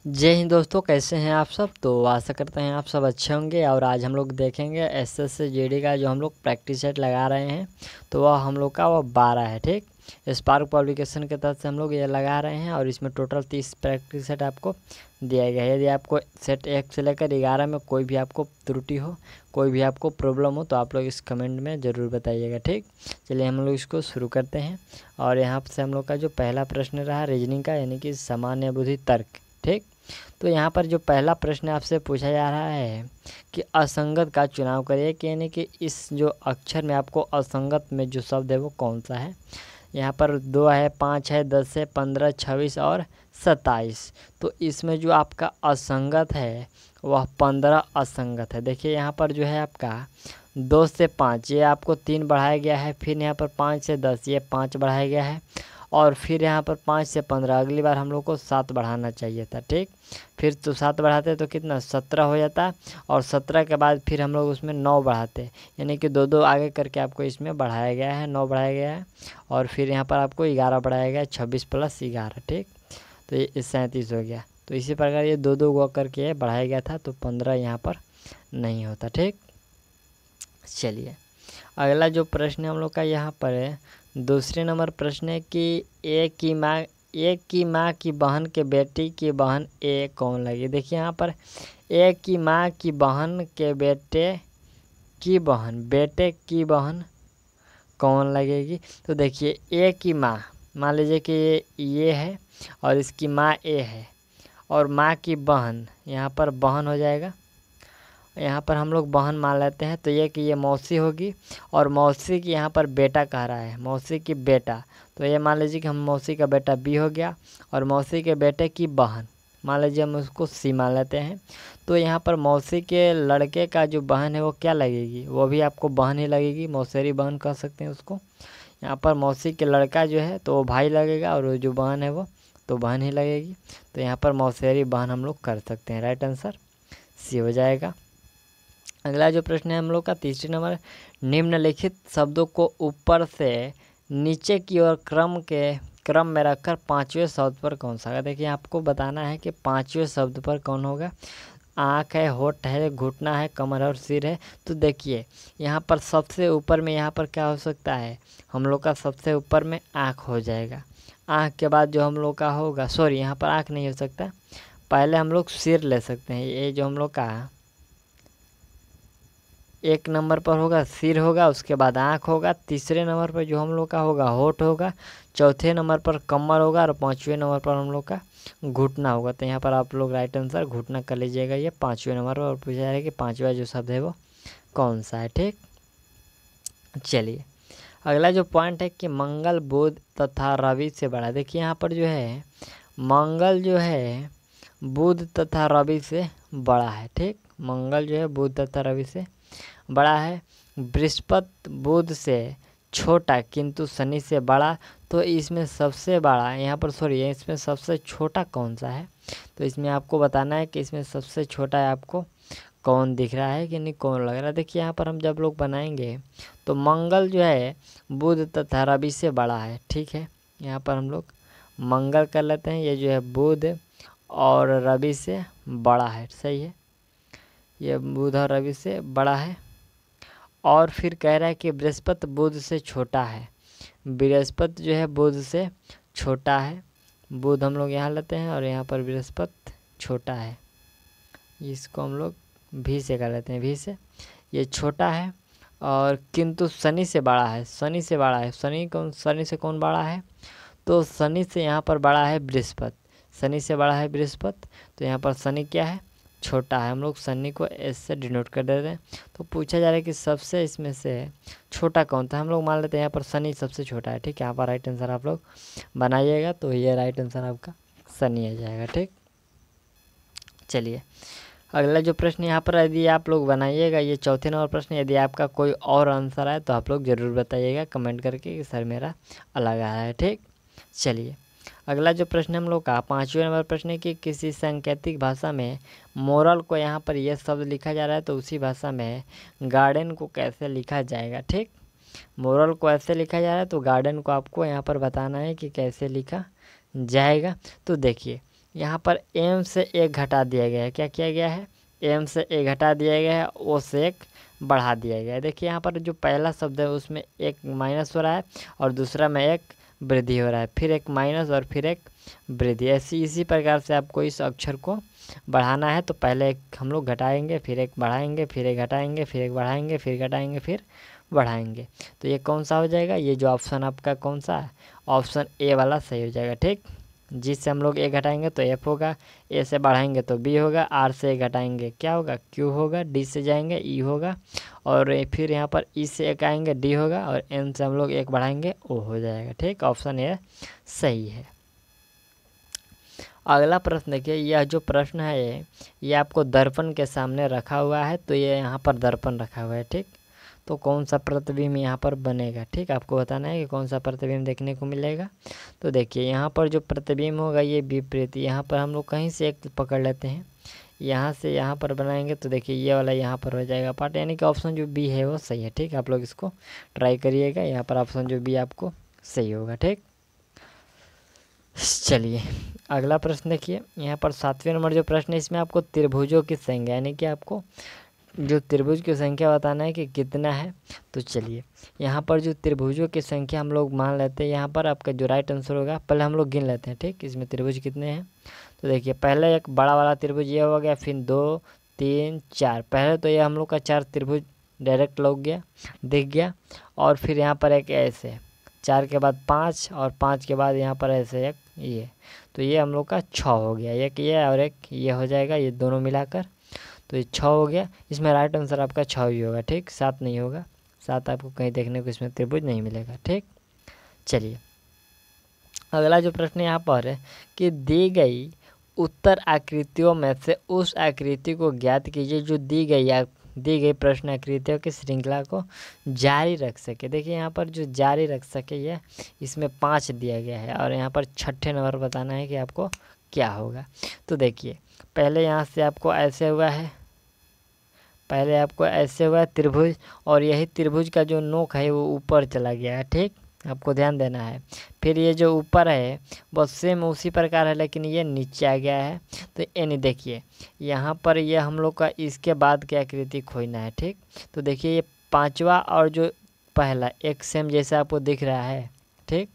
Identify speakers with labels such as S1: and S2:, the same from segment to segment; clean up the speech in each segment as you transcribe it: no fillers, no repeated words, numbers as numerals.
S1: जय हिंद दोस्तों, कैसे हैं आप सब। तो आशा करते हैं आप सब अच्छे होंगे। और आज हम लोग देखेंगे एसएस जीडी का जो हम लोग प्रैक्टिस सेट लगा रहे हैं, तो वह हम लोग का 12 है। ठीक, स्पार्क पब्लिकेशन के तहत से हम लोग ये लगा रहे हैं और इसमें टोटल 30 प्रैक्टिस सेट आपको दिया गया है। यदि आपको सेट 1 से लेकर 11 में कोई भी आपको त्रुटि हो, कोई भी आपको प्रॉब्लम हो, तो आप लोग इस कमेंट में ज़रूर बताइएगा। ठीक, चलिए हम लोग इसको शुरू करते हैं। और यहाँ से हम लोग का जो पहला प्रश्न रहा रीजनिंग का, यानी कि सामान्य बुद्धि तर्क। ठीक, तो यहाँ पर जो पहला प्रश्न आपसे पूछा जा रहा है कि असंगत का चुनाव करिए, कि यानी कि इस जो अक्षर में आपको असंगत में जो शब्द है वो कौन सा है। यहाँ पर 2 है, 5 है, 10 है, 15, 26 और 27। तो इसमें जो आपका असंगत है वह 15 असंगत है। देखिए यहाँ पर जो है आपका 2 से 5 ये आपको 3 बढ़ाया गया है, फिर यहाँ पर 5 से 10 ये 5 बढ़ाया गया है, और फिर यहाँ पर 5 से 15 अगली बार हम लोग को 7 बढ़ाना चाहिए था। ठीक, फिर तो 7 बढ़ाते तो कितना 17 हो जाता, और 17 के बाद फिर हम लोग उसमें 9 बढ़ाते, यानी कि 2 2 आगे करके आपको इसमें बढ़ाया गया है, 9 बढ़ाया गया है, और फिर यहाँ पर आपको 11 बढ़ाया गया है, 26 + 11। ठीक, तो ये 37 हो गया। तो इसी प्रकार ये 2 2 गो करके बढ़ाया गया था, तो 15 यहाँ पर नहीं होता। ठीक, चलिए अगला जो प्रश्न हम लोग का यहाँ पर है, दूसरे नंबर प्रश्न है कि एक की माँ की बहन के बेटी की बहन ए कौन लगी। देखिए यहाँ पर एक की माँ की बहन के बेटे की बहन कौन लगेगी। तो देखिए ए की माँ, मान लीजिए कि ये है और इसकी माँ ए है, और माँ की बहन यहाँ पर बहन हो जाएगा, यहाँ पर हम लोग बहन मान लेते हैं। तो ये कि ये मौसी होगी, और मौसी की यहाँ पर बेटा कह रहा है, मौसी की बेटा, तो ये मान लीजिए कि हम मौसी का बेटा बी हो गया, और मौसी के बेटे की बहन मान लीजिए हम उसको सी मान लेते हैं। तो यहाँ पर मौसी के लड़के का जो बहन है वो क्या लगेगी, वो भी आपको बहन ही लगेगी, मौसेरी बहन कह सकते हैं उसको। यहाँ पर मौसी के लड़का जो है तो वो भाई लगेगा, और वो जो बहन है वो तो बहन ही लगेगी। तो यहाँ पर मौसेरी बहन हम लोग कर सकते हैं, राइट आंसर सी हो जाएगा। अगला जो प्रश्न है हम लोग का तीसरे नंबर, निम्नलिखित शब्दों को ऊपर से नीचे की ओर क्रम में रखकर 5वें शब्द पर कौन सा होगा। देखिए आपको बताना है कि 5वें शब्द पर कौन होगा। आँख है, होठ है, घुटना है, कमर और सिर है। तो देखिए यहाँ पर सबसे ऊपर में यहाँ पर क्या हो सकता है, हम लोग का सबसे ऊपर में आँख हो जाएगा। आँख के बाद जो हम लोग का होगा, सॉरी यहाँ पर आँख नहीं हो सकता, पहले हम लोग सिर ले सकते हैं। ये जो हम लोग का 1 नंबर पर होगा सिर होगा, उसके बाद आँख होगा, तीसरे नंबर पर जो हम लोग का होगा होठ होगा, चौथे नंबर पर कमर होगा, और 5वें नंबर पर हम लोग का घुटना होगा। तो यहाँ पर आप लोग राइट आंसर घुटना कर लीजिएगा। ये 5वें नंबर पर, और पूछा जाएगा कि 5वां जो शब्द है वो कौन सा है। ठीक, चलिए अगला जो पॉइंट है कि मंगल बुध तथा रवि से बड़ा। देखिए यहाँ पर जो है मंगल जो है बुध तथा रवि से बड़ा है। ठीक, मंगल जो है बुध तथा रवि से बड़ा है। बृहस्पति बुध से छोटा किंतु शनि से बड़ा। तो इसमें सबसे बड़ा यहाँ पर इसमें सबसे छोटा कौन सा है। तो इसमें आपको बताना है कि इसमें सबसे छोटा है आपको कौन दिख रहा है कि नहीं, कौन लग रहा है। देखिए यहाँ पर हम जब लोग बनाएंगे तो मंगल जो है बुध तथा रवि से बड़ा है। ठीक है, यहाँ पर हम लोग मंगल कर लेते हैं, ये जो है बुध और रवि से बड़ा है। सही है, ये बुध और रवि से बड़ा है। और फिर कह रहा है कि बृहस्पति बुध से छोटा है, बृहस्पति जो है बुध से छोटा है। बुध हम लोग यहाँ लेते हैं और यहाँ पर बृहस्पति छोटा है, इसको हम लोग भी से कर लेते हैं, भी से ये छोटा है। और किंतु शनि से बड़ा है, शनि से बड़ा है। शनि से कौन बड़ा है, तो शनि से यहाँ पर बड़ा है बृहस्पति, शनि से बड़ा है बृहस्पति। तो यहाँ पर शनि क्या है, छोटा है। हम लोग शनि को एस से डिनोट कर देते हैं। तो पूछा जा रहा है कि सबसे इसमें से छोटा कौन था, हम लोग मान लेते हैं यहाँ पर शनि सबसे छोटा है। ठीक है, यहाँ पर राइट आंसर आप लोग बनाइएगा, तो ये राइट आंसर आपका शनि आ जाएगा। ठीक, चलिए अगला जो प्रश्न यहाँ पर यदि आप लोग बनाइएगा, ये चौथे नंबर प्रश्न, यदि आपका कोई और आंसर आए तो आप लोग ज़रूर बताइएगा कमेंट करके कि सर मेरा अलग आया है। ठीक, चलिए अगला जो प्रश्न हम लोग का 5वें नंबर प्रश्न है कि किसी सांकेतिक भाषा में मोरल को यहाँ पर यह शब्द लिखा जा रहा है, तो उसी भाषा में गार्डन को कैसे लिखा जाएगा। ठीक, मोरल को ऐसे लिखा जा रहा है, तो गार्डन को आपको यहाँ पर बताना है कि कैसे लिखा जाएगा। तो देखिए यहाँ पर m से 1 घटा दिया गया है। क्या किया गया है? m से 1 घटा दिया गया है, o से 1 बढ़ा दिया गया है। देखिए यहाँ पर जो पहला शब्द है उसमें एक माइनस हो रहा है और दूसरा में एक वृद्धि हो रहा है, फिर एक माइनस और फिर एक वृद्धि। इसी प्रकार से आपको इस अक्षर को बढ़ाना है। तो पहले एक हम लोग घटाएंगे, फिर एक बढ़ाएंगे, फिर एक घटाएंगे, फिर एक बढ़ाएंगे, फिर घटाएंगे, फिर बढ़ाएंगे। तो ये कौन सा हो जाएगा? ये जो ऑप्शन आपका कौन सा है? ऑप्शन ए वाला सही हो जाएगा। ठीक, जिससे हम लोग ए घटाएंगे तो एफ होगा, ए से बढ़ाएंगे तो बी होगा, आर से ए घटाएंगे क्या होगा? क्यू होगा, डी से जाएंगे ई होगा, और फिर यहाँ पर ई से एक आएंगे डी होगा, और एन से हम लोग एक बढ़ाएंगे ओ हो जाएगा। ठीक, ऑप्शन ए सही है। अगला प्रश्न देखिए, यह जो प्रश्न है ये आपको दर्पण के सामने रखा हुआ है। तो ये यहाँ पर दर्पण रखा हुआ है। ठीक, तो कौन सा प्रतिबिंब यहाँ पर बनेगा? ठीक, आपको बताना है कि कौन सा प्रतिबिंब देखने को मिलेगा। तो देखिए यहाँ पर जो प्रतिबिंब होगा ये विपरीत, यहाँ पर हम लोग कहीं से एक पकड़ लेते हैं, यहाँ से यहाँ पर बनाएंगे तो देखिए ये वाला यहाँ पर हो जाएगा पार्ट, यानी कि ऑप्शन जो बी है वो सही है। ठीक, आप लोग इसको ट्राई करिएगा, यहाँ पर ऑप्शन जो बी आपको सही होगा। ठीक, चलिए अगला प्रश्न देखिए, यहाँ पर 7वें नंबर जो प्रश्न है इसमें आपको त्रिभुजों की संख्या, यानी कि आपको जो त्रिभुज की संख्या बताना है कि कितना है। तो चलिए यहाँ पर जो त्रिभुजों की संख्या हम लोग मान लेते हैं, यहाँ पर आपका जो राइट आंसर होगा पहले हम लोग गिन लेते हैं। ठीक, इसमें त्रिभुज कितने हैं? तो देखिए पहले एक बड़ा वाला त्रिभुज ये हो गया, फिर 2 3 4, पहले तो ये हम लोग का 4 त्रिभुज डायरेक्ट लग गया, दिख गया, और फिर यहाँ पर एक ऐसे 4 के बाद 5 और 5 के बाद यहाँ पर ऐसे एक ये, तो ये हम लोग का 6 हो गया, एक ये और एक ये हो जाएगा, ये दोनों मिलाकर तो ये 6 हो गया। इसमें राइट आंसर आपका 6 ही होगा। ठीक, 7 नहीं होगा, 7 आपको कहीं देखने को इसमें त्रिभुज नहीं मिलेगा। ठीक, चलिए अगला जो प्रश्न यहाँ पर है कि दी गई उत्तर आकृतियों में से उस आकृति को ज्ञात कीजिए जो दी गई प्रश्न आकृतियों की श्रृंखला को जारी रख सके। देखिए यहाँ पर जो जारी रख सके ये इसमें 5 दिया गया है, और यहाँ पर 6ठे नंबर बताना है कि आपको क्या होगा। तो देखिए पहले यहाँ से आपको ऐसे हुआ है, पहले आपको ऐसे हुआ है त्रिभुज, और यही त्रिभुज का जो नोक है वो ऊपर चला गया है। ठीक, आपको ध्यान देना है। फिर ये जो ऊपर है वो सेम उसी प्रकार है, लेकिन ये नीचे आ गया है। तो यानी देखिए यहाँ पर ये हम लोग का इसके बाद की आकृति खोजना है। ठीक, तो देखिए ये 5वां और जो पहला एक सेम जैसा आपको दिख रहा है। ठीक,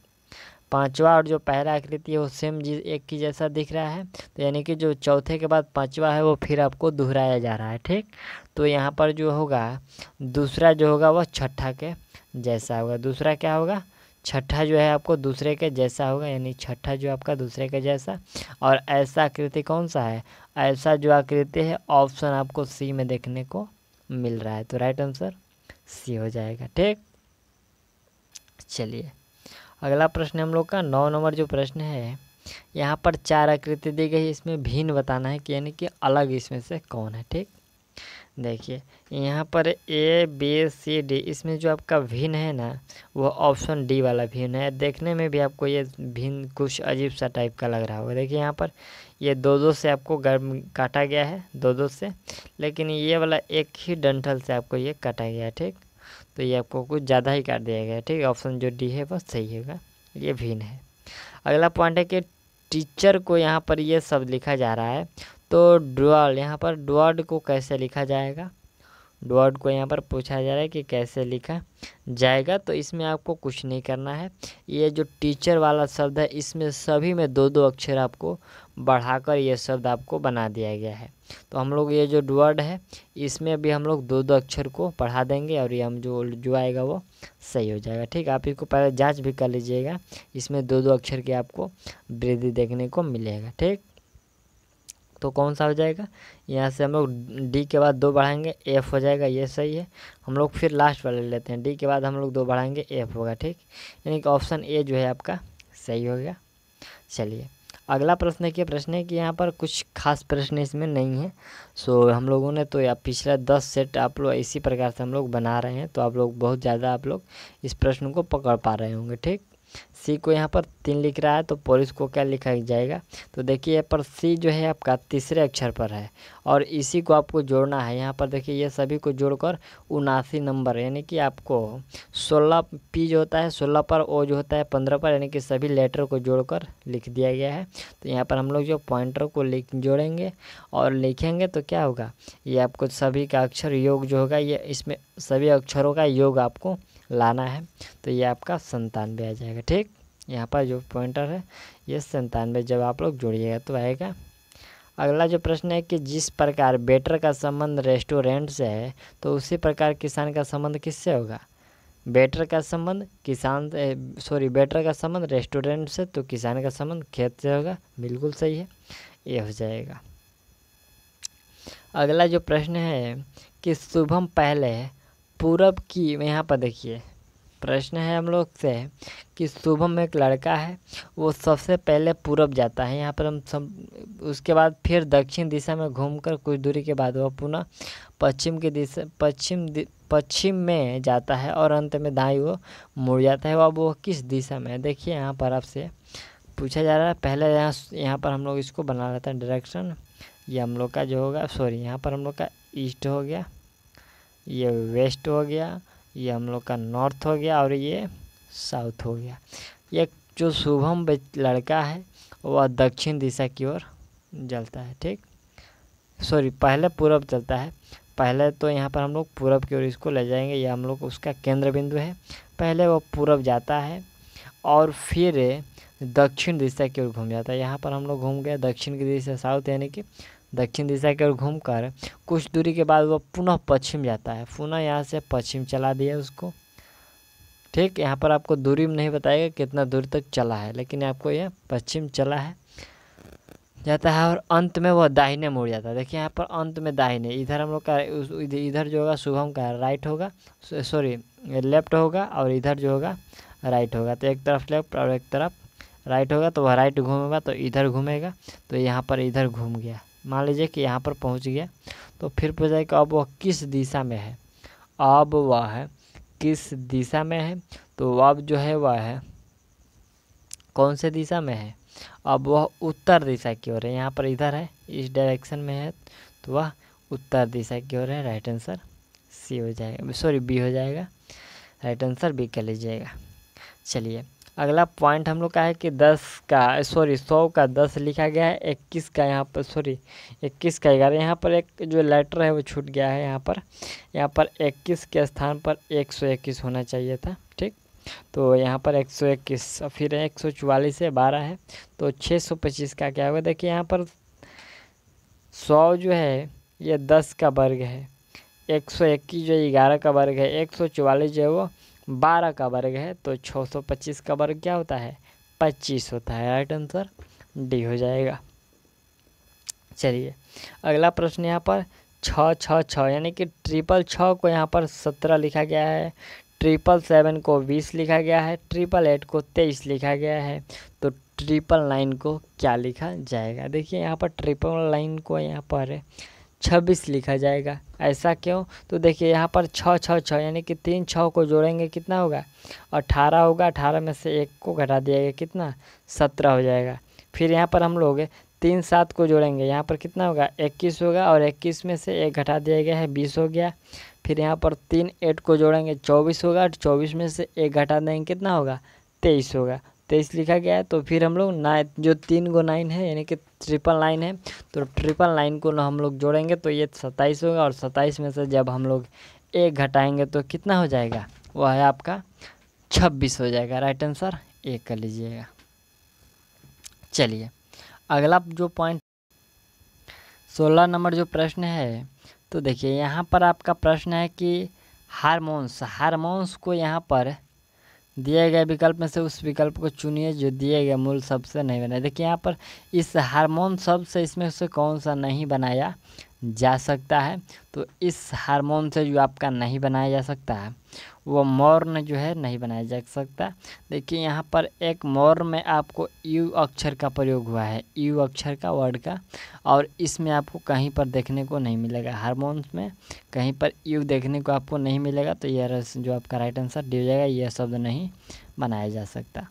S1: 5वां और जो पहला आकृति है वो सेम एक की जैसा दिख रहा है, तो यानी कि जो चौथे के बाद 5वां है वो फिर आपको दोहराया जा रहा है। ठीक, तो यहाँ पर जो होगा दूसरा जो होगा वो छठा के जैसा होगा। दूसरा क्या होगा? छठा जो है आपको दूसरे के जैसा होगा, यानी छठा जो आपका दूसरे के जैसा। और ऐसा आकृति कौन सा है? ऐसा जो आकृति है ऑप्शन आपको सी में देखने को मिल रहा है, तो राइट आंसर सी हो जाएगा। ठीक, चलिए अगला प्रश्न हम लोग का 9 नंबर जो प्रश्न है, यहाँ पर 4 आकृति दी गई, इसमें भिन्न बताना है कि यानी कि अलग इसमें से कौन है। ठीक, देखिए यहाँ पर ए बी सी डी, इसमें जो आपका भिन्न है ना वो ऑप्शन डी वाला भिन्न है। देखने में भी आपको ये भिन्न कुछ अजीब सा टाइप का लग रहा होगा। देखिए यहाँ पर ये 2-2 से आपको गर्म काटा गया है, 2-2 से, लेकिन ये वाला एक ही डंठल से आपको ये काटा गया है। ठीक, तो ये आपको कुछ ज़्यादा ही काट दिया गया है। ठीक, ऑप्शन जो डी है वो सही होगा, ये भिन्न है। अगला पॉइंट है कि टीचर को यहाँ पर ये शब्द लिखा जा रहा है, तो ड्वार्ड, यहाँ पर ड्वार्ड को कैसे लिखा जाएगा? ड्वार्ड को यहाँ पर पूछा जा रहा है कि कैसे लिखा जाएगा। तो इसमें आपको कुछ नहीं करना है, ये जो टीचर वाला शब्द है इसमें सभी में 2-2 अक्षर आपको बढ़ाकर ये शब्द आपको बना दिया गया है। तो हम लोग ये जो ड्वार्ड है इसमें भी हम लोग 2-2 अक्षर को बढ़ा देंगे, और ये हम जो आएगा वो सही हो जाएगा। ठीक, आप इसको पहले जांच भी कर लीजिएगा, इसमें 2-2 अक्षर की आपको वृद्धि देखने को मिलेगा। ठीक, तो कौन सा हो जाएगा? यहाँ से हम लोग डी के बाद 2 बढ़ाएंगे एफ हो जाएगा, ये सही है। हम लोग फिर लास्ट वाले लेते हैं, डी के बाद हम लोग 2 बढ़ाएंगे एफ होगा। ठीक, यानी कि ऑप्शन ए जो है आपका सही हो गया। चलिए अगला प्रश्न है कि यहाँ पर कुछ खास प्रश्न इसमें नहीं है। सो हम लोगों ने तो या पिछला 10 सेट आप लोग इसी प्रकार से हम लोग बना रहे हैं, तो आप लोग बहुत ज़्यादा आप लोग इस प्रश्न को पकड़ पा रहे होंगे। ठीक, सी को यहाँ पर 3 लिख रहा है तो पुलिस को क्या लिखा जाएगा, तो देखिए यहाँ पर सी जो है आपका तीसरे अक्षर पर है और इसी को आपको जोड़ना है। यहाँ पर देखिए ये सभी को जोड़कर 79 नंबर, यानी कि आपको 16 पी जो होता है 16 पर, ओ जो होता है 15 पर, यानी कि सभी लेटर को जोड़कर लिख दिया गया है। तो यहाँ पर हम लोग जो पॉइंटर को जोड़ेंगे और लिखेंगे तो क्या होगा, ये आपको सभी का अक्षर योग जो होगा, ये इसमें सभी अक्षरों का योग आपको लाना है। तो ये आपका 97 आ जाएगा। ठीक, यहाँ पर जो पॉइंटर है ये 97 जब आप लोग जोड़िएगा तो आएगा। अगला जो प्रश्न है कि जिस प्रकार वेटर का संबंध रेस्टोरेंट से है तो उसी प्रकार किसान का संबंध किससे होगा। वेटर का संबंध वेटर का संबंध रेस्टोरेंट से, तो किसान का संबंध खेत से होगा। बिल्कुल सही है, ये हो जाएगा। अगला जो प्रश्न है कि शुभम पहले पूरब की, यहाँ पर देखिए प्रश्न है हम लोग से कि शुभम एक लड़का है, वो सबसे पहले पूरब जाता है। यहाँ पर हम सब उसके बाद फिर दक्षिण दिशा में घूमकर कुछ दूरी के बाद वह पुनः पश्चिम में जाता है और अंत में दाईं वो मुड़ जाता है। अब वो किस दिशा में है, देखिए यहाँ पर आपसे पूछा जा रहा है। पहले यहाँ पर हम लोग इसको बना लेते हैं डायरेक्शन। ये हम लोग का जो होगा, यहाँ पर हम लोग का ईस्ट हो गया, ये वेस्ट हो गया, ये हम लोग का नॉर्थ हो गया और ये साउथ हो गया। ये जो शुभम लड़का है वह दक्षिण दिशा की ओर चलता है। ठीक, पहले पूरब चलता है। पहले तो यहाँ पर हम लोग पूरब की ओर इसको ले जाएंगे, ये हम लोग उसका केंद्र बिंदु है। पहले वो पूरब जाता है और फिर दक्षिण दिशा की ओर घूम जाता है। यहाँ पर हम लोग घूम गए दक्षिण की दिशा साउथ, यानी कि दक्षिण दिशा की ओर घूमकर कुछ दूरी के बाद वो पुनः पश्चिम जाता है। पुनः यहाँ से पश्चिम चला दिया उसको। ठीक, यहाँ पर आपको दूरी में नहीं बताएगा कितना दूर तक चला है, लेकिन आपको यह पश्चिम चला है जाता है और अंत में वह दाहिने मुड़ जाता है। देखिए यहाँ पर अंत में दाहिने, इधर हम लोग का इधर जो होगा शुभम का राइट होगा, लेफ्ट होगा और इधर जो होगा राइट होगा। तो एक तरफ लेफ्ट और एक तरफ राइट होगा, तो वह राइट घूमेगा तो इधर घूमेगा। तो यहाँ पर इधर घूम गया, मान लीजिए कि यहाँ पर पहुँच गया। तो फिर पूछा कि अब वह किस दिशा में है, अब वह किस दिशा में है, तो अब जो है वह है कौन से दिशा में है, अब वह उत्तर दिशा की ओर है। यहाँ पर इधर है, इस डायरेक्शन में है, तो वह उत्तर दिशा की ओर है। राइट आंसर सी हो जाएगा, बी हो जाएगा। राइट आंसर बी कर लीजिएगा। चलिए अगला पॉइंट हम लोग का है कि 100 का 10 लिखा गया है, 21 का यहाँ पर 21 का 11। यहाँ पर एक जो लेटर है वो छूट गया है। यहाँ पर 21 के स्थान पर 121 होना चाहिए था। ठीक, तो यहाँ पर 121, फिर 144 है, 12 है, तो 625 का क्या होगा। देखिए यहाँ पर 100 जो है ये 10 का वर्ग है, 121 जो 11 का वर्ग है, 144 जो है वो 12 का वर्ग है, तो 625 का वर्ग क्या होता है, 25 होता है। राइट आंसर डी हो जाएगा। चलिए अगला प्रश्न यहाँ पर 666 यानी कि 666 को यहाँ पर 17 लिखा गया है, 777 को 20 लिखा गया है, 888 को 23 लिखा गया है, तो 999 को क्या लिखा जाएगा। देखिए यहाँ पर 999 को यहाँ पर 26 लिखा जाएगा। ऐसा क्यों, तो देखिए यहाँ पर 666 यानी कि 3 6 को जोड़ेंगे कितना होगा, 18 होगा। 18 में से 1 को घटा दिया गया कितना, 17 हो जाएगा। फिर यहाँ पर हम लोग 3 7 को जोड़ेंगे, यहाँ पर कितना होगा, 21 होगा और 21 में से 1 घटा दिया गया है, 20 हो गया। फिर यहाँ पर 3 8 को जोड़ेंगे, 24 होगा, 24 में से 1 घटा देंगे कितना होगा, 23 होगा। 23 लिखा गया है। तो फिर हम लोग 9 जो 3 गो 9 है यानी कि 999 है, तो 999 को हम लोग जोड़ेंगे तो ये 27 होगा और 27 में से जब हम लोग 1 घटाएंगे तो कितना हो जाएगा, वह है आपका 26 हो जाएगा। राइट आंसर ए कर लीजिएगा। चलिए अगला जो पॉइंट 16 नंबर जो प्रश्न है, तो देखिए यहाँ पर आपका प्रश्न है कि हार्मोन्स को यहाँ पर दिए गए विकल्प में से उस विकल्प को चुनिए जो दिए गए मूल शब्द से नहीं बना। देखिए यहाँ पर इस हार्मोन शब्द से इसमें से कौन सा नहीं बनाया जा सकता है, तो इस हार्मोन से जो आपका नहीं बनाया जा सकता है वो मॉर्न जो है नहीं बनाया जा सकता। देखिए यहाँ पर एक मॉर्न में आपको यू अक्षर का प्रयोग हुआ है, यू अक्षर का वर्ड का, और इसमें आपको कहीं पर देखने को नहीं मिलेगा। हार्मोन्स में कहीं पर यू देखने को आपको नहीं मिलेगा, तो यह जो आपका राइट आंसर डी हो जाएगा, यह शब्द नहीं बनाया जा सकता।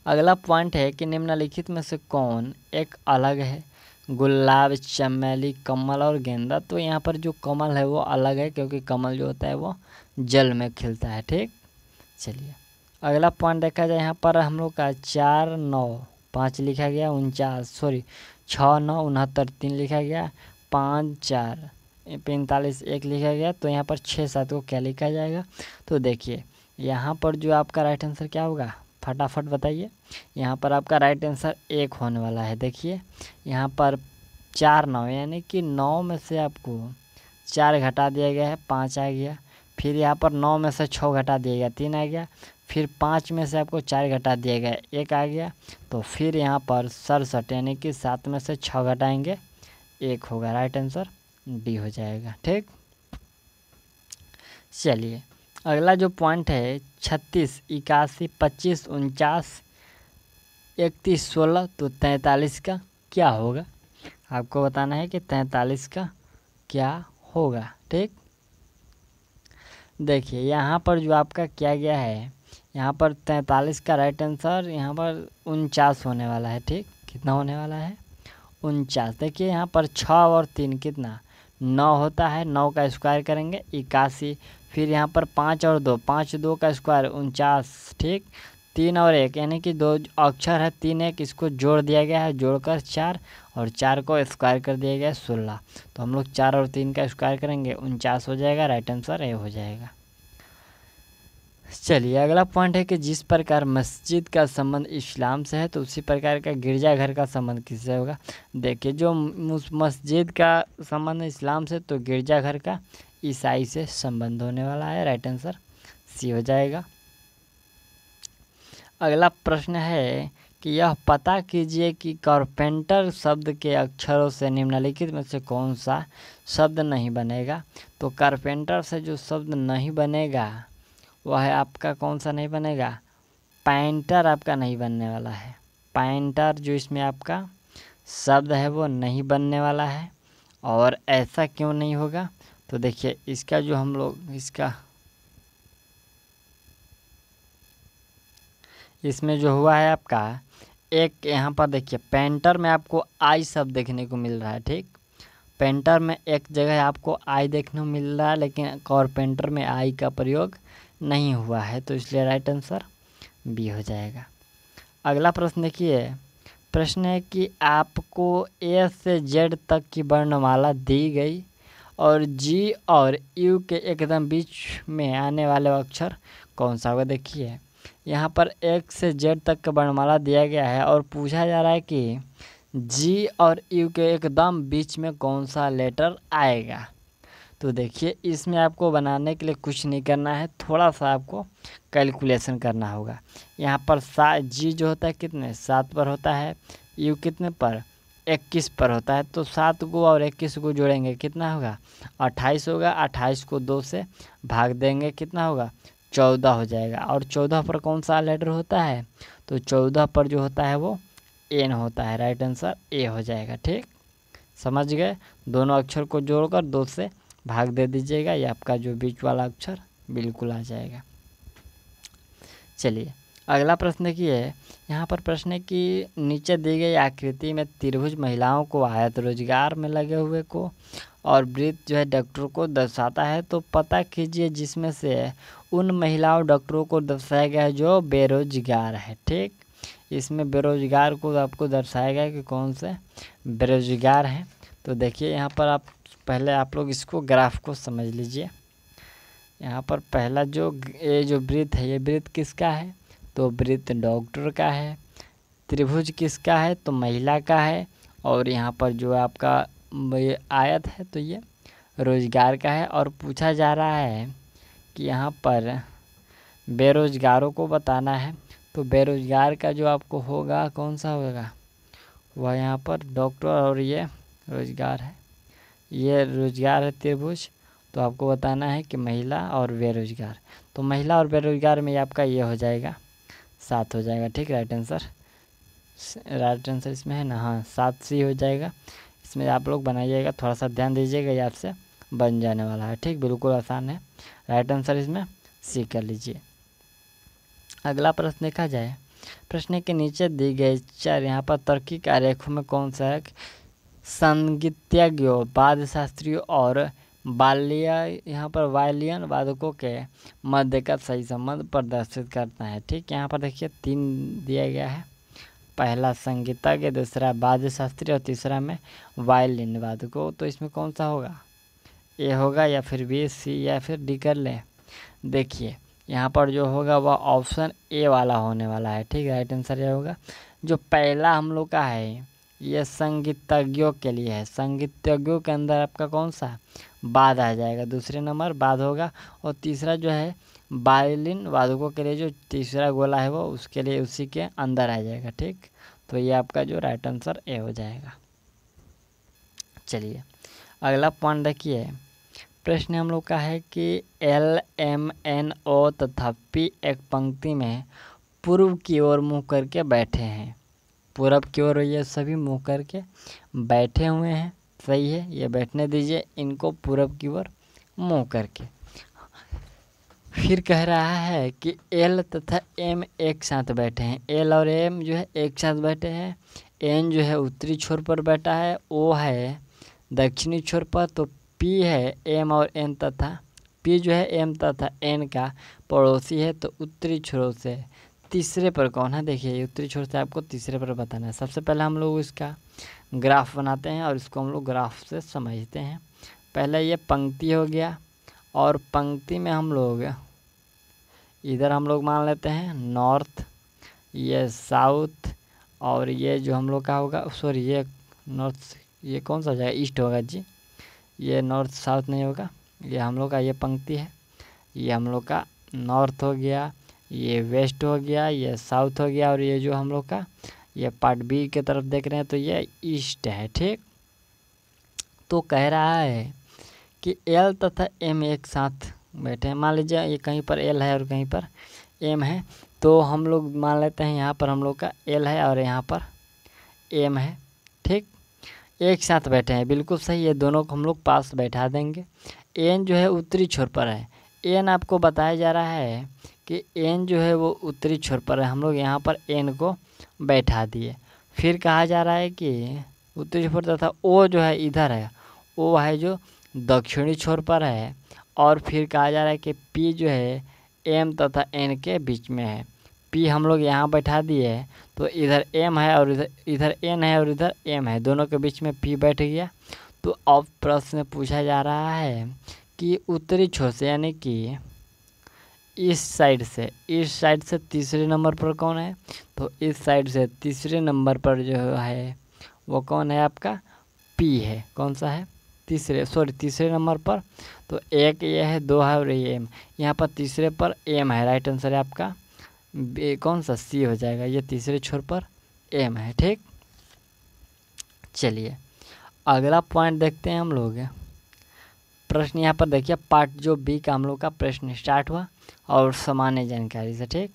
S1: अगला पॉइंट है कि निम्नलिखित में से कौन एक अलग है? गुलाब, चमेली, कमल और गेंदा। तो यहाँ पर जो कमल है वो अलग है, क्योंकि कमल जो होता है वो जल में खिलता है। ठीक, चलिए अगला पॉइंट देखा जाए। यहाँ पर हम लोग का 4 9 5 लिखा गया, 6 9 69 3 लिखा गया, 5 4 45 1 लिखा गया। तो यहाँ पर 6 7 को क्या लिखा जाएगा? तो देखिए यहाँ पर जो आपका राइट आंसर क्या होगा, फटाफट बताइए। यहाँ पर आपका राइट आंसर 1 होने वाला है। देखिए यहाँ पर 4 9 यानी कि 9 में से आपको 4 घटा दिया गया है, 5 आ गया। फिर यहाँ पर 9 में से 6 घटा दिया गया, 3 आ गया। फिर 5 में से आपको 4 घटा दिया गया, 1 आ गया। तो फिर यहाँ पर 67 यानी कि 7 में से 6 घटाएंगे, 1 होगा। राइट आंसर डी हो जाएगा। ठीक, चलिए अगला जो पॉइंट है 36 81 25 49 31 16। तो 43 का क्या होगा? आपको बताना है कि 43 का क्या होगा। ठीक, देखिए यहाँ पर जो आपका किया गया है, यहाँ पर 43 का राइट आंसर यहाँ पर 49 होने वाला है। ठीक, कितना होने वाला है? 49। देखिए यहाँ पर 6 और 3 कितना 9 होता है, 9 का स्क्वायर करेंगे 81। फिर यहाँ पर 5 और 2 5 2 का स्क्वायर 49। ठीक, 3 और 1 यानी कि 2 अक्षर है 3 1, इसको जोड़ दिया गया है, जोड़कर 4 और 4 को स्क्वायर कर दिया गया है 16। तो हम लोग 4 और 3 का स्क्वायर करेंगे 49 हो जाएगा। राइट आंसर ए हो जाएगा। चलिए अगला पॉइंट है कि जिस प्रकार मस्जिद का संबंध इस्लाम से है, तो उसी प्रकार का गिरजाघर का संबंध किससे होगा? देखिए जो मस्जिद का संबंध इस्लाम से, तो गिरजाघर का ईसाई से संबंध होने वाला है। राइट आंसर सी हो जाएगा। अगला प्रश्न है कि यह पता कीजिए कि कारपेंटर शब्द के अक्षरों से निम्नलिखित में से कौन सा शब्द नहीं बनेगा? तो कारपेंटर से जो शब्द नहीं बनेगा वह है आपका कौन सा नहीं बनेगा? पेंटर आपका नहीं बनने वाला है। पेंटर जो इसमें आपका शब्द है वो नहीं बनने वाला है। और ऐसा क्यों नहीं होगा? तो देखिए इसका जो हम लोग इसमें जो हुआ है आपका एक, यहाँ पर देखिए पेंटर में आपको आई शब्द देखने को मिल रहा है। ठीक, पेंटर में एक जगह आपको आई देखने को मिल रहा है, लेकिन कारपेंटर में आई का प्रयोग नहीं हुआ है, तो इसलिए राइट आंसर बी हो जाएगा। अगला प्रश्न देखिए, प्रश्न है कि आपको ए से जेड तक की वर्णमाला दी गई और जी और यू के एकदम बीच में आने वाले अक्षर कौन सा होगा? देखिए यहाँ पर एक से जेड तक का वर्णमाला दिया गया है और पूछा जा रहा है कि जी और यू के एकदम बीच में कौन सा लेटर आएगा। तो देखिए इसमें आपको बनाने के लिए कुछ नहीं करना है, थोड़ा सा आपको कैलकुलेशन करना होगा। यहाँ पर जी जो होता है कितने 7 पर होता है, यू कितने पर 21 पर होता है। तो 7 को और 21 को जोड़ेंगे कितना होगा? 28 होगा। 28 को 2 से भाग देंगे कितना होगा? 14 हो जाएगा। और 14 पर कौन सा लेटर होता है? तो 14 पर जो होता है वो एन होता है। राइट आंसर ए हो जाएगा। ठीक, समझ गए? दोनों अक्षर को जोड़कर 2 से भाग दे दीजिएगा, ये आपका जो बीच वाला अक्षर बिल्कुल आ जाएगा। चलिए अगला प्रश्न देखिए, यहाँ पर प्रश्न है कि नीचे दी गई आकृति में त्रिभुज महिलाओं को आयत रोजगार में लगे हुए को और वृत्त जो है डॉक्टरों को दर्शाता है। तो पता कीजिए जिसमें से उन महिलाओं डॉक्टरों को दर्शाया गया है जो बेरोजगार है। ठीक, इसमें बेरोजगार को आपको दर्शाया गया कि कौन से बेरोजगार हैं। तो देखिए यहाँ पर पहले आप लोग इसको ग्राफ को समझ लीजिए। यहाँ पर पहला जो ये जो वृत्त है, ये वृत्त किसका है? तो वृत्त डॉक्टर का है। त्रिभुज किसका है? तो महिला का है। और यहाँ पर जो आपका ये आयत है तो ये रोजगार का है। और पूछा जा रहा है कि यहाँ पर बेरोजगारों को बताना है। तो बेरोजगार का जो आपको होगा कौन सा होगा? वह यहाँ पर डॉक्टर और ये रोजगार है, ये रोजगार है त्रिभुज। तो आपको बताना है कि महिला और बेरोजगार। तो महिला और बेरोजगार में आपका ये हो जाएगा 7 हो जाएगा। ठीक, राइट आंसर इसमें है ना? हाँ 7 सी हो जाएगा। इसमें आप लोग बनाइएगा, थोड़ा सा ध्यान दीजिएगा, ये आपसे बन जाने वाला है। ठीक, बिल्कुल आसान है। राइट आंसर इसमें सी कर लीजिए। अगला प्रश्न देखा जाए प्रश्न के नीचे दी गई चार यहाँ पर तार्किक आरेखों में कौन सा है? संगीतज्ञों, वाद्य शास्त्रियों और यहाँ पर वायलिन वादकों के मध्य का सही संबंध प्रदर्शित करता है। ठीक, यहाँ पर देखिए 3 दिया गया है, पहला संगीतज्ञ, दूसरा वाद्य शास्त्री और तीसरा में वायलिन वादकों। तो इसमें कौन सा होगा? ए होगा या फिर बी, सी या फिर डी कर लें? देखिए यहाँ पर जो होगा वह ऑप्शन ए वाला होने वाला है। ठीक, राइट आंसर ये होगा। जो पहला हम लोग का है ये संगीतज्ञों के लिए है। संगीतज्ञों के अंदर आपका कौन सा बाद आ जाएगा, दूसरे नंबर बाद होगा। और तीसरा जो है वायलिन वादकों के लिए जो तीसरा गोला है वो उसके लिए उसी के अंदर आ जाएगा। ठीक, तो ये आपका जो राइट आंसर ए हो जाएगा। चलिए अगला पॉइंट देखिए, प्रश्न हम लोग का है कि एल, एम, एन, ओ तथा पी एक पंक्ति में पूर्व की ओर मुँह करके बैठे हैं। पूरब की ओर ये सभी मुँह करके बैठे हुए हैं, सही है, ये बैठने दीजिए इनको पूरब की ओर मुँह करके। फिर कह रहा है कि एल तथा एम एक साथ बैठे हैं। एल और एम जो है एक साथ बैठे हैं। एन जो है उत्तरी छोर पर बैठा है, ओ है दक्षिणी छोर पर। तो पी है एम और एन तथा पी जो है एम तथा एन का पड़ोसी है, तो उत्तरी छोर से तीसरे पर कौन है? देखिए उत्तरी छोर से आपको तीसरे पर बताना है। सबसे पहले हम लोग इसका ग्राफ बनाते हैं और इसको हम लोग ग्राफ से समझते हैं। पहले ये पंक्ति हो गया और पंक्ति में हम लोग इधर हम लोग मान लेते हैं नॉर्थ, ये साउथ और ये जो हम लोग का होगा, सॉरी ये नॉर्थ, ये कौन सा हो जाएगा? ईस्ट होगा जी, ये नॉर्थ साउथ नहीं होगा। ये हम लोग का ये पंक्ति है, ये हम लोग का नॉर्थ हो गया, ये वेस्ट हो गया, ये साउथ हो गया और ये जो हम लोग का ये पार्ट बी की तरफ देख रहे हैं तो ये ईस्ट है। ठीक, तो कह रहा है कि एल तथा एम एक साथ बैठे हैं। मान लीजिए ये कहीं पर एल है और कहीं पर एम है, तो हम लोग मान लेते हैं यहाँ पर हम लोग का एल है और यहाँ पर एम है। ठीक, एक साथ बैठे हैं, बिल्कुल सही। ये दोनों को हम लोग पास बैठा देंगे। एन जो है उत्तरी छोर पर है। एन आपको बताया जा रहा है कि एन जो है वो उत्तरी छोर पर है, हम लोग यहाँ पर एन को बैठा दिए। फिर कहा जा रहा है कि उत्तरी छोर तथा ओ जो है इधर है, ओ है जो दक्षिणी छोर पर है। और फिर कहा जा रहा है कि पी जो है एम तथा एन के बीच में है। पी हम लोग यहाँ बैठा दिए, तो इधर एम है और इधर एन है और इधर एम है, दोनों के बीच में पी बैठ गया। तो अब प्रश्न पूछा जा रहा है कि उत्तरी छोर से यानी कि इस साइड से तीसरे नंबर पर कौन है? तो इस साइड से तीसरे नंबर पर जो है वो कौन है? आपका पी है। कौन सा है? तीसरे नंबर पर। तो एक ये है, दो है और ये एम। यहाँ पर तीसरे पर एम है, राइट आंसर है आपका कौन सा? सी हो जाएगा। ये तीसरे छोर पर एम है। ठीक, चलिए अगला पॉइंट देखते हैं हम लोग। प्रश्न यहाँ पर देखिए, पार्ट जो बी का हम लोग का प्रश्न स्टार्ट हुआ और सामान्य जानकारी से। ठीक,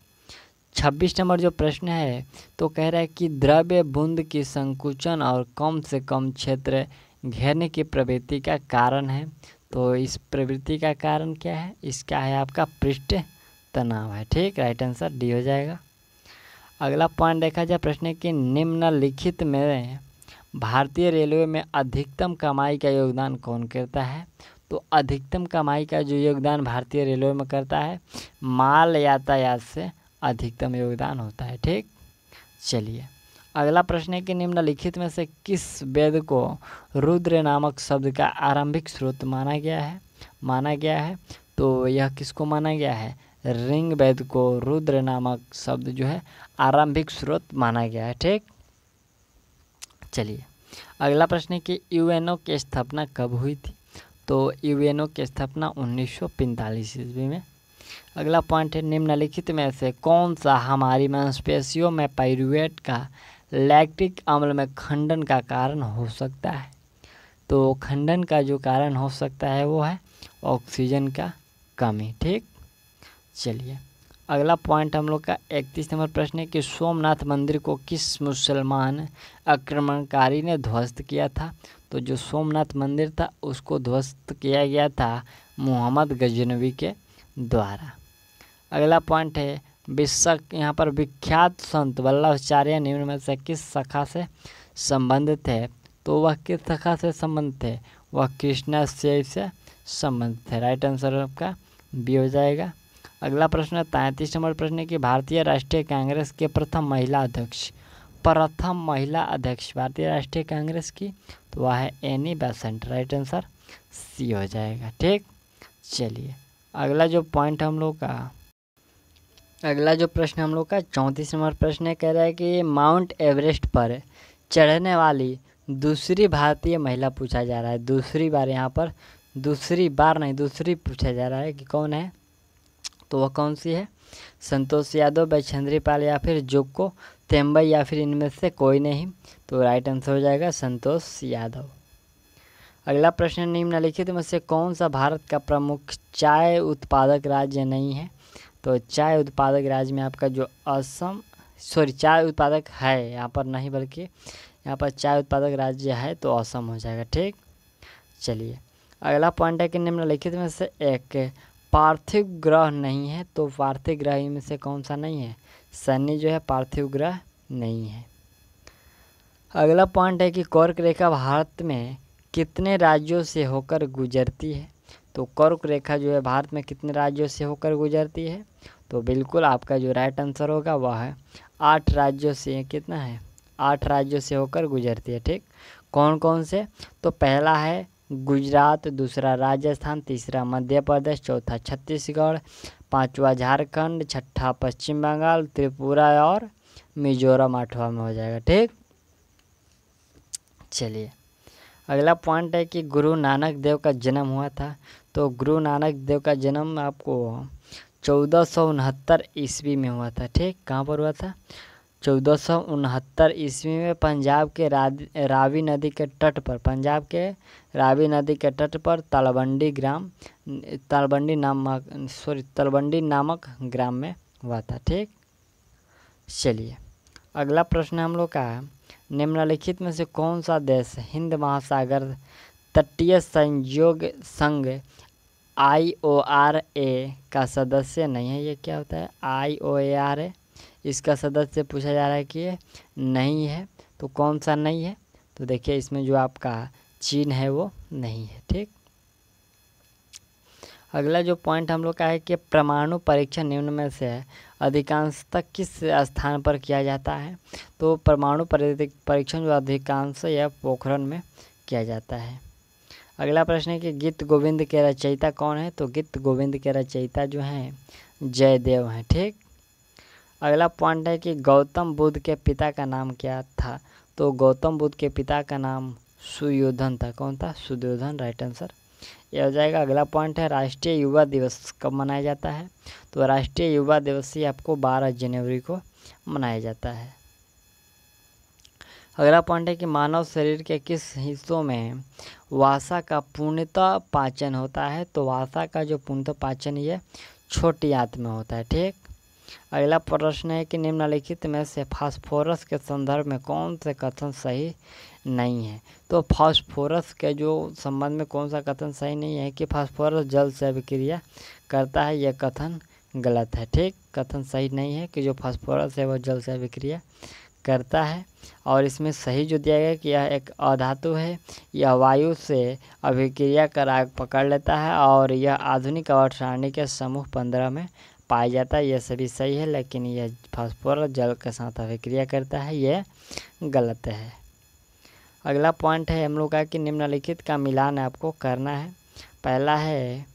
S1: 26 नंबर जो प्रश्न है तो कह रहा है कि द्रव्य बूंद की संकुचन और कम से कम क्षेत्र घेरने की प्रवृत्ति का कारण है। तो इस प्रवृत्ति का कारण क्या है? इसका है आपका पृष्ठ तनाव है। ठीक, राइट आंसर डी हो जाएगा। अगला पॉइंट देखा जाए, प्रश्न की निम्नलिखित में भारतीय रेलवे में अधिकतम कमाई का योगदान कौन करता है? तो अधिकतम कमाई का जो योगदान भारतीय रेलवे में करता है, माल यातायात से अधिकतम योगदान होता है। ठीक, चलिए अगला प्रश्न है कि निम्नलिखित में से किस वेद को रुद्र नामक शब्द का आरंभिक स्रोत माना गया है? तो यह किसको माना गया है? ऋग वेद को रुद्र नामक शब्द जो है आरंभिक स्रोत माना गया है। ठीक, चलिए अगला प्रश्न है कि यूएनओ की स्थापना कब हुई थी? तो यूएनओ की स्थापना 1945 ईस्वी में। अगला पॉइंट है, निम्नलिखित में से कौन सा हमारी मांसपेशियों में पाइरूवेट का लैक्टिक अम्ल में खंडन का कारण हो सकता है? तो खंडन का जो कारण हो सकता है वो है ऑक्सीजन का कमी। ठीक, चलिए अगला पॉइंट हम लोग का 31 नंबर प्रश्न है कि सोमनाथ मंदिर को किस मुसलमान आक्रमणकारी ने ध्वस्त किया था? तो जो सोमनाथ मंदिर था उसको ध्वस्त किया गया था मोहम्मद गजनवी के द्वारा। अगला पॉइंट है, यहाँ पर विख्यात संत वल्लभाचार्य निम्न में से किस शाखा से संबंधित है? तो वह किस शाखा से संबंधित है? वह कृष्णाश्रय से संबंधित है। राइट आंसर आपका बी हो जाएगा। अगला प्रश्न 33 नंबर प्रश्न है कि भारतीय राष्ट्रीय कांग्रेस के प्रथम महिला अध्यक्ष भारतीय राष्ट्रीय कांग्रेस की, तो वह है Annie Besant. Right answer C हो जाएगा। ठीक, चलिए अगला जो प्रश्न हम लोग का 34 नंबर प्रश्न है, कह रहा है कि माउंट एवरेस्ट पर चढ़ने वाली दूसरी भारतीय महिला पूछा जा रहा है। दूसरी बार पूछा जा रहा है कि कौन है, तो वह कौन सी है? संतोष यादव, बैछेंद्री पाल या फिर जोको तेम्बई या फिर इनमें से कोई नहीं। तो राइट आंसर हो जाएगा संतोष यादव। अगला प्रश्न, निम्नलिखित में से कौन सा भारत का प्रमुख चाय उत्पादक राज्य नहीं है? तो चाय उत्पादक राज्य में आपका जो चाय उत्पादक है यहाँ पर नहीं, बल्कि यहाँ पर चाय उत्पादक राज्य है तो असम हो जाएगा। ठीक, चलिए अगला पॉइंट है कि निम्नलिखित में से एक पार्थिव ग्रह नहीं है। तो पार्थिव ग्रह इनमें से कौन सा नहीं है? शनि जो है पार्थिव ग्रह नहीं है। अगला पॉइंट है कि कर्क रेखा भारत में कितने राज्यों से होकर गुजरती है? तो कर्क रेखा जो है भारत में कितने राज्यों से होकर गुजरती है? तो बिल्कुल आपका जो राइट आंसर होगा वह है 8 राज्यों से। कितना है? 8 राज्यों से होकर गुजरती है। ठीक, कौन कौन से? तो पहला है गुजरात, दूसरा राजस्थान, तीसरा मध्य प्रदेश, चौथा छत्तीसगढ़, पांचवा झारखंड, छठा पश्चिम बंगाल, त्रिपुरा और मिजोरम 8वां में हो जाएगा। ठीक, चलिए अगला पॉइंट है कि गुरु नानक देव का जन्म हुआ था। तो गुरु नानक देव का जन्म आपको 1469 ईस्वी में हुआ था। ठीक, कहाँ पर हुआ था? 1469 ईस्वी में पंजाब के रावी नदी के तट पर तलवंडी नामक ग्राम में हुआ था। ठीक, चलिए अगला प्रश्न हम लोग का है, निम्नलिखित में से कौन सा देश हिंद महासागर तटीय संयोग संघ IORA का सदस्य नहीं है? ये क्या होता है? IORA इसका सदस्य पूछा जा रहा है कि ये नहीं है। तो कौन सा नहीं है? तो देखिए इसमें जो आपका चीन है वो नहीं है। ठीक, अगला जो पॉइंट हम लोग का है कि परमाणु परीक्षण निम्न में से अधिकांशतः किस स्थान पर किया जाता है? तो परमाणु परीक्षण जो अधिकांश या पोखरण में किया जाता है। अगला प्रश्न है कि गीत गोविंद के रचयिता कौन है? तो गीत गोविंद के रचयिता जो हैं जयदेव हैं। ठीक, अगला पॉइंट है कि गौतम बुद्ध के पिता का नाम क्या था? तो गौतम बुद्ध के पिता का नाम सुयोधन था। कौन था? सुयोधन। राइट आंसर ये हो जाएगा। अगला पॉइंट है राष्ट्रीय युवा दिवस कब मनाया जाता है? तो राष्ट्रीय युवा दिवस ही आपको 12 जनवरी को मनाया जाता है। अगला पॉइंट है कि मानव शरीर के किस हिस्सों में वसा का पूर्णतः पाचन होता है? तो वसा का जो पूर्णतः पाचन ये छोटी आंत में होता है। ठीक, अगला प्रश्न है कि निम्नलिखित में से फास्फोरस के संदर्भ में कौन से कथन सही नहीं है? तो फास्फोरस के जो संबंध में कौन सा कथन सही नहीं है कि फास्फोरस जल से अभिक्रिया करता है? यह कथन गलत है। ठीक, कथन सही नहीं है कि जो फास्फोरस है वह जल से अभिक्रिया करता है। और इसमें सही जो दिया गया कि यह एक अधातु है, यह वायु से अभिक्रिया कर आग पकड़ लेता है और यह आधुनिक आवर्त सारणी के समूह 15 में पाया जाता है। यह सभी सही है, लेकिन यह फास्फोरस जल के साथ अभिक्रिया करता है, यह गलत है। अगला पॉइंट है हम लोग का कि निम्नलिखित का मिलान आपको करना है। पहला है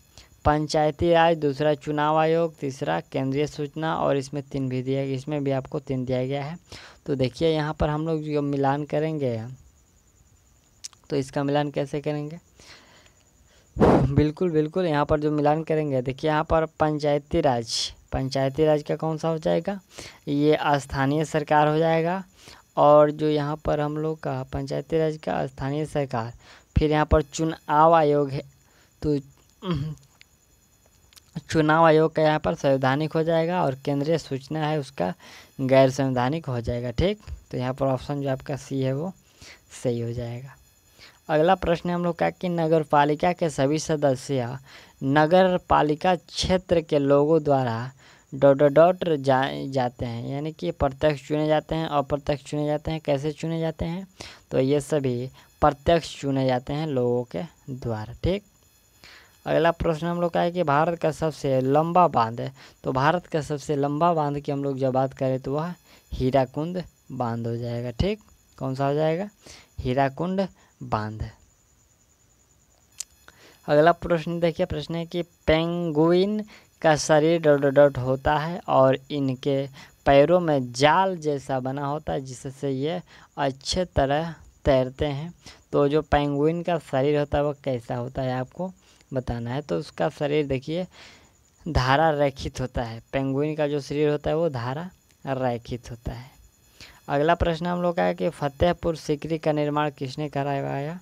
S1: पंचायती राज, दूसरा चुनाव आयोग, तीसरा केंद्रीय सूचना और इसमें 3 भी दिया गया, इसमें भी आपको 3 दिया गया है। तो देखिए यहाँ पर हम लोग जो मिलान करेंगे तो इसका मिलान कैसे करेंगे? बिल्कुल यहाँ पर जो मिलान करेंगे, देखिए यहाँ पर पंचायती राज का कौन सा हो जाएगा? ये स्थानीय सरकार हो जाएगा। और जो यहाँ पर हम लोग का पंचायती राज का स्थानीय सरकार, फिर यहाँ पर चुनाव आयोग है तो चुनाव आयोग का यहाँ पर संवैधानिक हो जाएगा और केंद्रीय सूचना है उसका गैर संवैधानिक हो जाएगा। ठीक, तो यहाँ पर ऑप्शन जो आपका सी है वो सही हो जाएगा। अगला प्रश्न हम लोग का कि नगर पालिका के सभी सदस्य नगर पालिका क्षेत्र के लोगों द्वारा डॉट डॉट डॉट जाते हैं, यानी कि प्रत्यक्ष चुने जाते हैं, अप्रत्यक्ष चुने जाते हैं। कैसे चुने जाते हैं? तो ये सभी प्रत्यक्ष चुने जाते हैं लोगों के द्वारा। ठीक, अगला प्रश्न हम लोग का है कि भारत का सबसे लंबा बांध है। तो भारत का सबसे लंबा बांध की हम लोग जब बात करें तो वह हीराकुंड बांध हो जाएगा। ठीक, कौन सा हो जाएगा? हीराकुंड बांध। अगला प्रश्न देखिए, प्रश्न है कि पेंगुइन का शरीर डॉट डॉट डॉट होता है और इनके पैरों में जाल जैसा बना होता है जिससे ये अच्छे तरह तैरते हैं। तो जो पेंगुइन का शरीर होता है वो कैसा होता है आपको बताना है। तो उसका शरीर देखिए धारा रैखित होता है। पेंगुइन का जो शरीर होता है वो धारा रैखित होता है। अगला प्रश्न हम लोग का है कि फतेहपुर सीकरी का निर्माण किसने करवाया?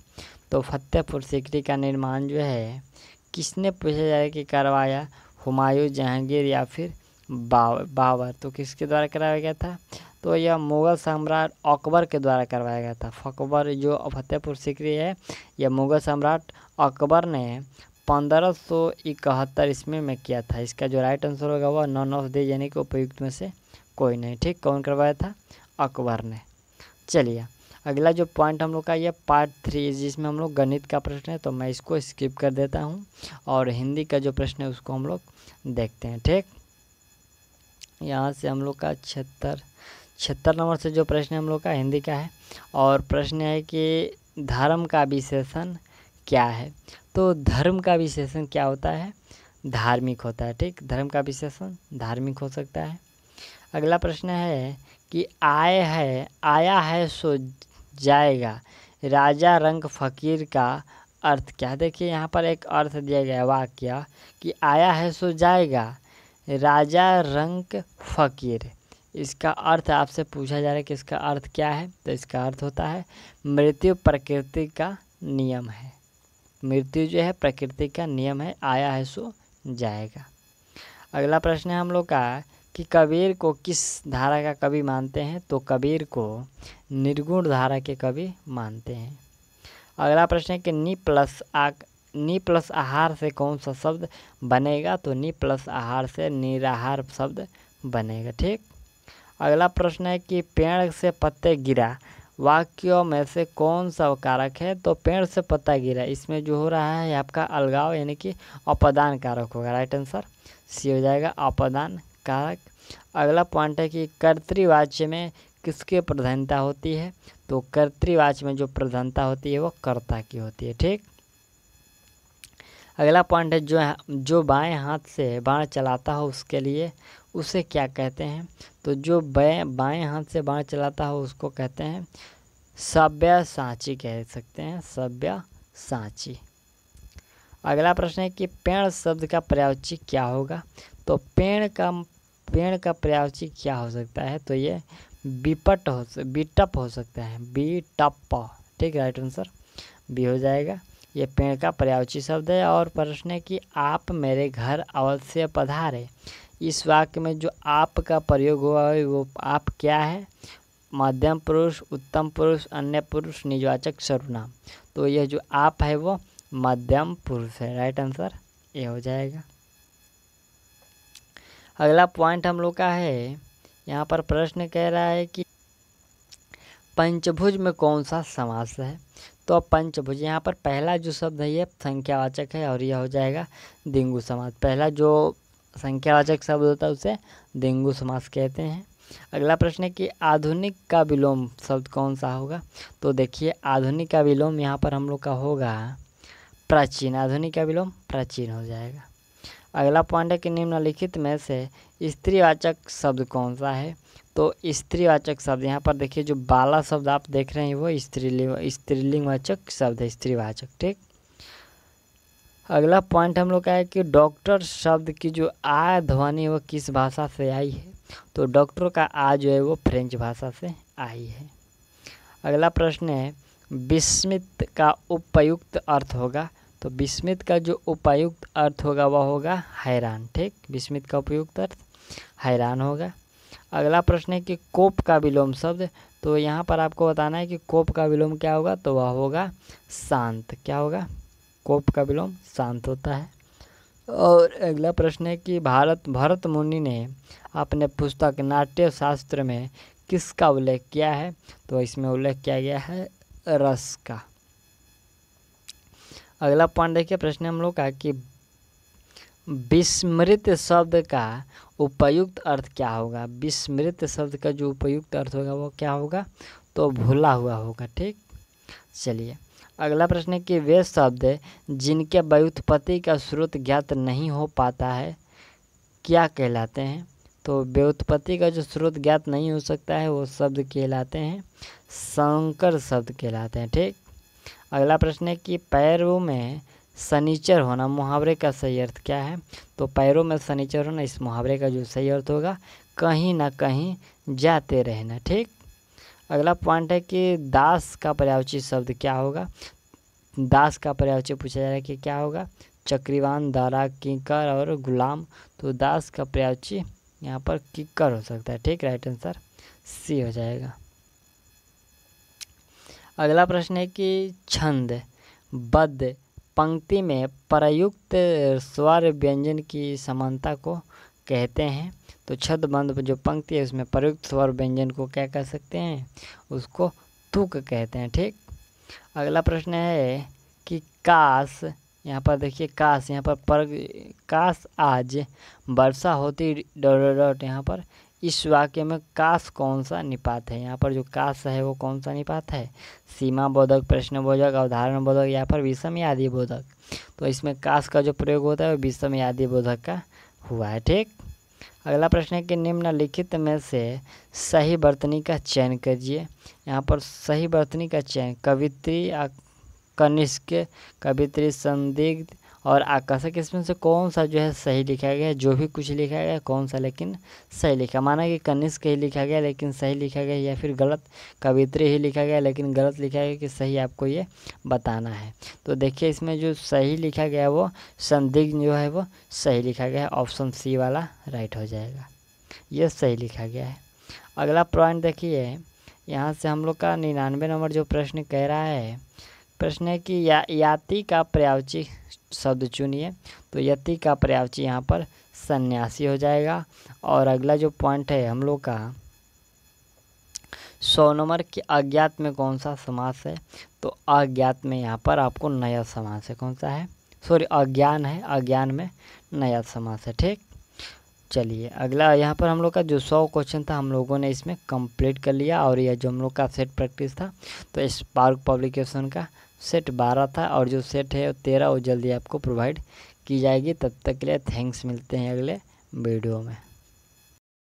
S1: तो फतेहपुर सीकरी का निर्माण जो है किसने पूछा जाए कि करवाया? हुमायूं, जहांगीर या फिर बाबर। तो किसके द्वारा करवाया गया था? तो यह मुग़ल सम्राट अकबर के द्वारा करवाया गया था। अकबर जो फतेहपुर सीकरी है यह मुग़ल सम्राट अकबर ने 1571 ईस्वी में किया था। इसका जो राइट आंसर होगा वह नॉन ऑफ दी, यानी कि उपयुक्त में से कोई नहीं। ठीक, कौन करवाया था? अकबर ने। चलिए अगला जो पॉइंट हम लोग का ये पार्ट 3 जिसमें हम लोग गणित का प्रश्न है, तो मैं इसको स्किप कर देता हूँ और हिंदी का जो प्रश्न है उसको हम लोग देखते हैं। ठीक, यहाँ से हम लोग का 76 नंबर से जो प्रश्न हम लोग का हिंदी का है और प्रश्न है कि धर्म का विशेषण क्या है? तो धर्म का विशेषण क्या होता है? धार्मिक होता है। ठीक, धर्म का विशेषण धार्मिक हो सकता है। अगला प्रश्न है कि आया है सो जाएगा, राजा रंक फ़कीर का अर्थ क्या? देखिए यहाँ पर एक अर्थ दिया गया वाक्य कि आया है सो जाएगा, राजा रंक फ़कीर। इसका अर्थ आपसे पूछा जा रहा है कि इसका अर्थ क्या है? तो इसका अर्थ होता है मृत्यु प्रकृति का नियम है। मृत्यु जो है प्रकृति का नियम है, आया है सो जाएगा। अगला प्रश्न है हम लोग का कि कबीर को किस धारा का कवि मानते हैं? तो कबीर को निर्गुण धारा के कवि मानते हैं। अगला प्रश्न है कि नी प्लस आहार से कौन सा शब्द बनेगा? तो नी प्लस आहार से निराहार शब्द बनेगा। ठीक, अगला प्रश्न है कि पेड़ से पत्ते गिरा वाक्यों में से कौन सा कारक है? तो पेड़ से पत्ता गिरा, इसमें जो हो रहा है आपका अलगाव यानी कि अपदान कारक होगा। राइट आंसर सी हो जाएगा, अपदान कारक। अगला पॉइंट है कि कर्तृवाच्य में किसकी प्रधानता होती है? तो कर्तृवाच्य में जो प्रधानता होती है वो कर्ता की होती है। ठीक, अगला पॉइंट है जो बाएं हाथ से बाण चलाता हो उसके लिए उसे क्या कहते हैं? तो जो बाएं हाथ से बाण चलाता हो उसको कहते हैं सव्यसाची, कह सकते हैं सव्यसाची। अगला प्रश्न है कि पेड़ शब्द का पर्यायवाची क्या होगा? तो पेड़ का पर्यायवाची क्या हो सकता है? तो ये बिटप हो सकता है, बिटप। ठीक, राइट आंसर बी हो जाएगा। ये पेड़ का पर्यायवाची शब्द है। और प्रश्न है कि आप मेरे घर अवश्य पधारे, इस वाक्य में जो आप का प्रयोग हुआ है वो आप क्या है? मध्यम पुरुष, उत्तम पुरुष, अन्य पुरुष, निजवाचक, सर्वनाम। तो यह जो आप है वो मध्यम पुरुष है। राइट आंसर ए हो जाएगा। अगला पॉइंट हम लोग का है, यहाँ पर प्रश्न कह रहा है कि पंचभुज में कौन सा समास है? तो पंचभुज, यहाँ पर पहला जो शब्द है ये संख्यावाचक है और यह हो जाएगा द्विगु समास। पहला जो संख्यावाचक शब्द होता है उसे द्विगु समास कहते हैं। अगला प्रश्न है कि आधुनिक का विलोम शब्द कौन सा होगा? तो देखिए आधुनिक का विलोम यहाँ पर हम लोग का होगा प्राचीन। आधुनिक का विलोम प्राचीन हो जाएगा। अगला पॉइंट है कि निम्नलिखित में से स्त्रीवाचक शब्द कौन सा है? तो स्त्रीवाचक शब्द यहाँ पर देखिए जो बाला शब्द आप देख रहे हैं वो स्त्रीलिंगवाचक शब्द है, स्त्रीवाचक। ठीक, अगला पॉइंट हम लोग का है कि डॉक्टर शब्द की जो आ ध्वनि वो किस भाषा से आई है? तो डॉक्टर का आ जो है वो फ्रेंच भाषा से आई है। अगला प्रश्न है विस्मित का उपयुक्त अर्थ होगा? तो विस्मित का जो उपयुक्त अर्थ होगा वह होगा हैरान। ठीक, विस्मित का उपयुक्त अर्थ हैरान होगा। अगला प्रश्न है कि कोप का विलोम शब्द, तो यहाँ पर आपको बताना है कि कोप का विलोम क्या होगा? तो वह होगा शांत। क्या होगा? कोप का विलोम शांत होता है। और अगला प्रश्न है कि भरत मुनि ने अपने पुस्तक नाट्य शास्त्र में किसका उल्लेख किया है? तो इसमें उल्लेख किया गया है रस का। अगला पॉइंट देखिए, प्रश्न हम लोग का कि विस्मृत शब्द का उपयुक्त अर्थ क्या होगा? विस्मृत शब्द का जो उपयुक्त अर्थ होगा वो क्या होगा? तो भूला हुआ होगा। ठीक, चलिए अगला प्रश्न है कि वे शब्द जिनके व्युत्पत्ति का स्रोत ज्ञात नहीं हो पाता है क्या कहलाते हैं? तो व्युत्पत्ति का जो स्रोत ज्ञात नहीं हो सकता है वो शब्द कहलाते हैं संकर शब्द कहलाते हैं। ठीक, अगला प्रश्न है कि पैरों में शनिचर होना मुहावरे का सही अर्थ क्या है? तो पैरों में शनिचर होना, इस मुहावरे का जो सही अर्थ होगा कहीं ना कहीं जाते रहना। ठीक, अगला पॉइंट है कि दास का पर्यायवाची शब्द क्या होगा? दास का पर्यायवाची पूछा जा रहा है कि क्या होगा? चक्रीवान, दारा, किंकर और गुलाम। तो दास का पर्यायवाची यहाँ पर किक्कर हो सकता है। ठीक, राइट आंसर सी हो जाएगा। अगला प्रश्न है कि छंद बद्ध पंक्ति में प्रयुक्त स्वर व्यंजन की समानता को कहते हैं। तो छंदबद्ध जो पंक्ति है उसमें प्रयुक्त स्वर व्यंजन को क्या कह सकते हैं? उसको तुक कहते हैं। ठीक, अगला प्रश्न है कि काश, यहाँ पर देखिए काश, यहाँ पर काश आज वर्षा होती डॉट डॉट, यहाँ पर इस वाक्य में काश कौन सा निपात है? यहाँ पर जो काश है वो कौन सा निपात है? सीमा बोधक, प्रश्न बोधक, अवधारण बोधक या फिर विषम या आदि बोधक। तो इसमें काश का जो प्रयोग होता है वो विषम या आदि बोधक का हुआ है। ठीक, अगला प्रश्न है कि निम्नलिखित में से सही वर्तनी का चयन कीजिए। यहाँ पर सही वर्तनी का चयन कवित्री, कनिष्क, कवित्री, संदिग्ध और आकर्षक, इसमें से कौन सा जो है सही लिखा गया है? जो भी कुछ लिखा गया है कौन सा लेकिन सही लिखा? माना कि कनिष्क ही लिखा गया लेकिन सही लिखा गया या फिर गलत? कवित्री ही लिखा गया लेकिन गलत लिखा गया कि सही, आपको ये बताना है। तो देखिए इसमें जो सही लिखा गया वो संदिग्ध जो है वो सही लिखा गया है, ऑप्शन सी वाला राइट हो जाएगा, ये सही लिखा गया है। अगला पॉइंट देखिए, यहाँ से हम लोग का 99 नंबर जो प्रश्न कह रहा है, प्रश्न है कि याति का पर्यायवाची शब्द चुनिए। तो यति का पर्यायवाची यहाँ पर सन्यासी हो जाएगा। और अगला जो पॉइंट है हम लोग का 100 नंबर की अज्ञात में कौन सा समास है? तो अज्ञात में यहाँ पर आपको नया समास है, कौन सा है? सॉरी अज्ञान है, अज्ञान में नया समास है। ठीक, चलिए अगला यहाँ पर हम लोग का जो 100 क्वेश्चन था हम लोगों ने इसमें कंप्लीट कर लिया। और यह जो हम लोग का सेट प्रैक्टिस था तो स्पार्क पब्लिकेशन का सेट 12 था और जो सेट है 13 वो जल्दी आपको प्रोवाइड की जाएगी। तब तक के लिए थैंक्स, मिलते हैं अगले वीडियो में।